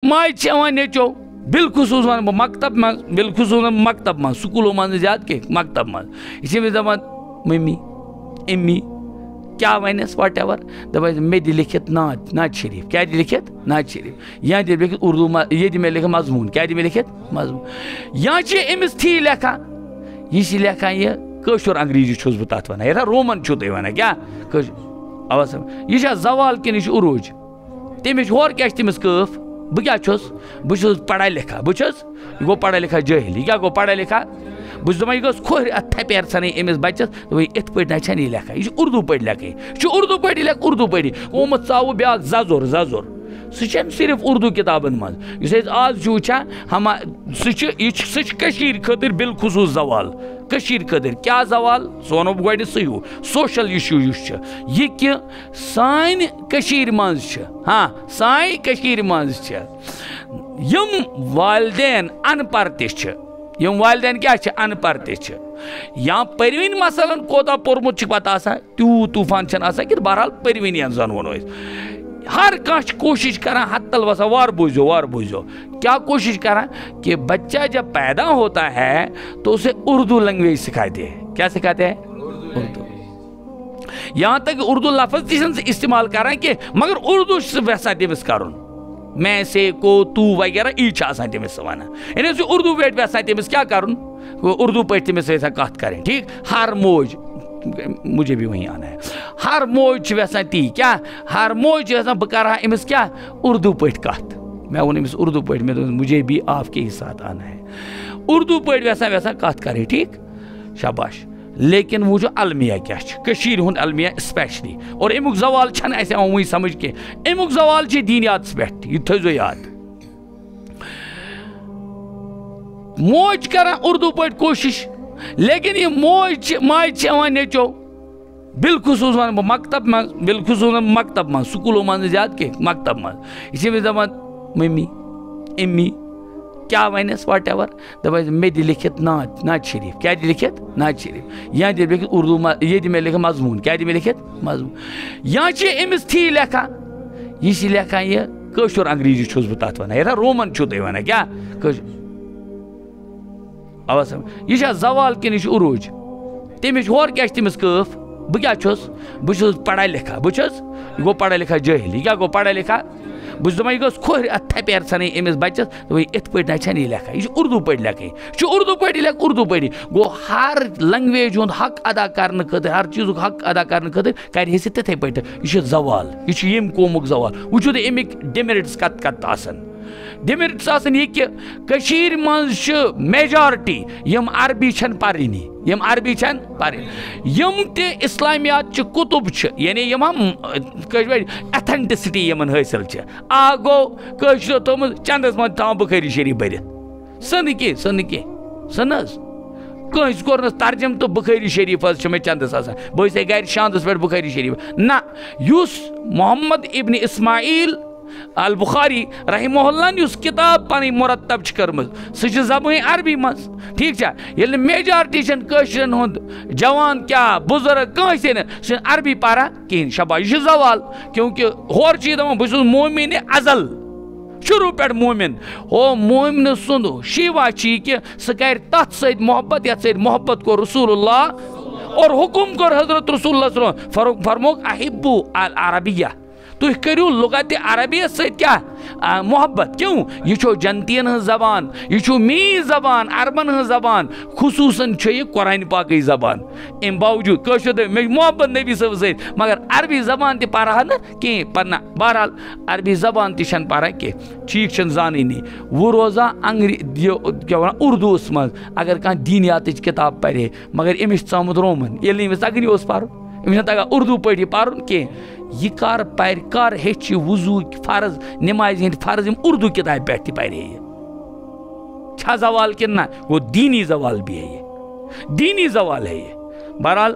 ماج نیچو بالخصوص ون بہ مکتب من بالخصوص مکتب من سکولوں من زیادہ کی مکتب من یہ دپان ممی امی کیا ونس واٹ ایور دپان مے دی لکھت نعت شریف کیا دی لکھت نعت شریف یا دی لکھت اردو یہ دی میں لکھا مضمون کیا دی میں لکھت مضمون یا امس تھی لکھان یہ لکھان یہ کشر انگریزی چھس بہ تات ونان یہ رومن چھو تھی ونان کیا یہ زوال کن یہ عروج تمس ہور کیا تمس قف بہ کیا چھس بہ چھس پڑھا لکھا بہ چھس یہ گو پڑھا لکھا جاہل یہ کیا گو پڑھا لکھا بہ چھس دپان یہ گوس کھور ات تھپیر ژھنٕنۍ امس بچس ات پٲٹھۍ نہ چھنہٕ یہِ لیکھان یہ اردو پٲٹھۍ لیکھٕنۍ یہ اردو پٲٹھی لیکھ اردو پٲٹھی آمت ژاو بیاکھ ززُر سُہ چھنہٕ صرف اردو کتابن منٛز یُس أسۍ آز چھِ وٕچھان سُہ چھِ کٔشیٖرِ خٲطرٕ بالخصوٗص زوال کٔشیٖرِ خٲطرٕ کیٛاہ زوال سُہ وَنو بہٕ گۄڈٕ سُے ہیوٗ سوشل اِشوٗ یُس چھُ یہِ کہِ سانہِ کٔشیٖرِ منٛز چھِ سانہِ کٔشیٖرِ منٛز چھِ یِم والدین ان پڑھ تہِ چھِ یم والدین کیا چھِ ان پڑھ تہِ چھِ یا پٔرۍوٕنۍ مثلاً کوتاہ پوٚرمُت چھُ پتہٕ آسان تیوٗت طوٗفان چھنہٕ آسان کہِ بہرحال پٔرۍوٕنۍ زن ونو أسۍ ہر کانٛہہ چھُ کوشش کران حد تل وسا وار بوزو کیا کوشش کران کہ بچہ جب پیدا ہوتا ہے تو اسے اردو لینگویج سکھاتے ہیں کیا سکھاتے ہیں اردو یہاں تک اردو لفظ تہِ چھنہٕ استعمال کران کہ مگر اردو چھُ ویسان تٔمِس کرُن میں سے کو تو وغیرہ یی چھُ آسان تٔمِس سُہ ونان یعنی سُہ اردو پٲٹھۍ ویسان تٔمِس کیا کرُن اردو پٲٹھۍ تٔمِس ویسان کتھ کرٕنۍ ٹھیک ہر موج مجھے بھی وہیں آنا ہے ہر موج چھِ ویسان تی کیا ہر موج چھِ ویسان بہٕ کرہا أمِس کیا اردو پٲٹھۍ کتھ میں ووٚن أمِس اردو پٲٹھۍ مےٚ دوٚپُس مجھے بھی آپ کے ہی ساتھ آنا ہے اردو پٲٹھۍ ویسان کتھ کرٕنۍ ٹھیک شاباش لیکن وہ جو المیہ کیا کشیر ہند المیہ اسپیشلی اور امیک زوال چھن ایسے وہی سمجھ کے امیک زوال چھ دینیات پہ یہ تھو یاد موج کران اردو پہ کوشش لیکن یہ موج ماج نیچو بالخصوص ون بہ مکتب من بالخصوص مکتب من سکولوں من زیادہ کی مکتب من یہ دپان ممی امی کیا ونس واٹ ایور دپان مے دی لکھت نعت شریف کیا دی لکھت نعت شریف یا دی لکھت اردو یہ دی میں لکھا مضمون کیا دی میں لکھت مضمون یا امس تھی لکھان یہ لکھان یہ کشر انگریزی چھس بہ تات ونان یہ رومن چھو تھی ونان کیا یہ زوال کن یہ عروج تمس ہور کیا تمس قف بہ کیا چھس بہ چھس پڑھا لکھا بہ چھس یہ گو پڑھا لکھا جاہل یہ کیا گو پڑھا لکھا بہ چھس دپان یہ گوس کھور ات تھپیر ژھنٕنۍ امس بچس ات پٲٹھۍ نہ چھنہٕ یہِ لیکھان یہ اردو پٲٹھۍ لیکھٕنۍ یہ اردو پٲٹھی لیکھ اردو پٲٹھی گو ہر لینگویج ہند حق ادا کرنے خاطر ہر چیزک حق ادا کرنے خاطر کرِ سُہ تِتھے پٲٹھۍ یہ زوال یہ یم قومک زوال وچھو تُہۍ امیک ڈیمرٹس کت کت آسان ڈیمرٹس آسان یہ کہ کشیر منز چھ میجارٹی یم عربی چھن پرنی یم عربی چھن پرنی یم تہ اسلامیات چھ کتب چھ یعنی یم ایتھنٹسٹی یمن حاصل چھ آ گو کشر تھومت چندس من تھاو بخاری شریف برت سن کی کنس کورنس ترجم تو بخاری شریف میں چندس آسان بہت گھر شاندس پہ بخاری شریف نا یس محمد ابن اسماعیل البخاری رحمہ اللہ نے اس کتاب پانی مرتب کرم سہ زبان عربی مز ٹھیک یل میجارٹی کشرن ہند جوان کیا بزرگ کنسے سہ عربی پارا کہین شاباش یہ زوال کیونکہ ہور چیز دپان بہ چھس مومن ازل شروع پہ مومن ہو مومن سند شیوا چی کہ سہ کر تت ست محبت یت ست محبت کو رسول اللہ اور حکم کر حضرت رسول اللہ صلی اللہ علیہ وسلم فرموک احبو العربیہ تُہۍ کٔرِو لغت عربیت سۭتۍ کیٛاہ محبت کیوں یہ چھو جنتین ہن زبان یہ چھو میٖٹھ زبان عربن ہن زبان خصوصاً چھو یہ قرآن پاکی زبان ام باوجود کٲشُر مے محبت نبی صٲب سۭتۍ مگر عربی زبان تہِ پرہا نہٕ کینٛہہ پرنا بہرحال عربی زبان تہِ چھنہٕ پران کینٛہہ ٹھیٖک چھنہٕ زانٲنی وہ روزان کیٛاہ ونان اردوس منٛز اگر کانٛہہ دیٖنیاتٕچ کِتاب پرِ مگر أمِس چھُ ژامُت رومن ییٚلہِ نہٕ أمِس تگٲنی اوس پرُن أمِس چھُنہٕ تگان اردو پٲٹھی پرُن کینٛہہ یہ کر پھر کر ہیچ وضو فرض نماز ہند فرض اردو کتاب پہ تہ پھر چھا زوال کن نہ وہ دینی زوال بھی ہے یہ دینی زوال ہے یہ بہرحال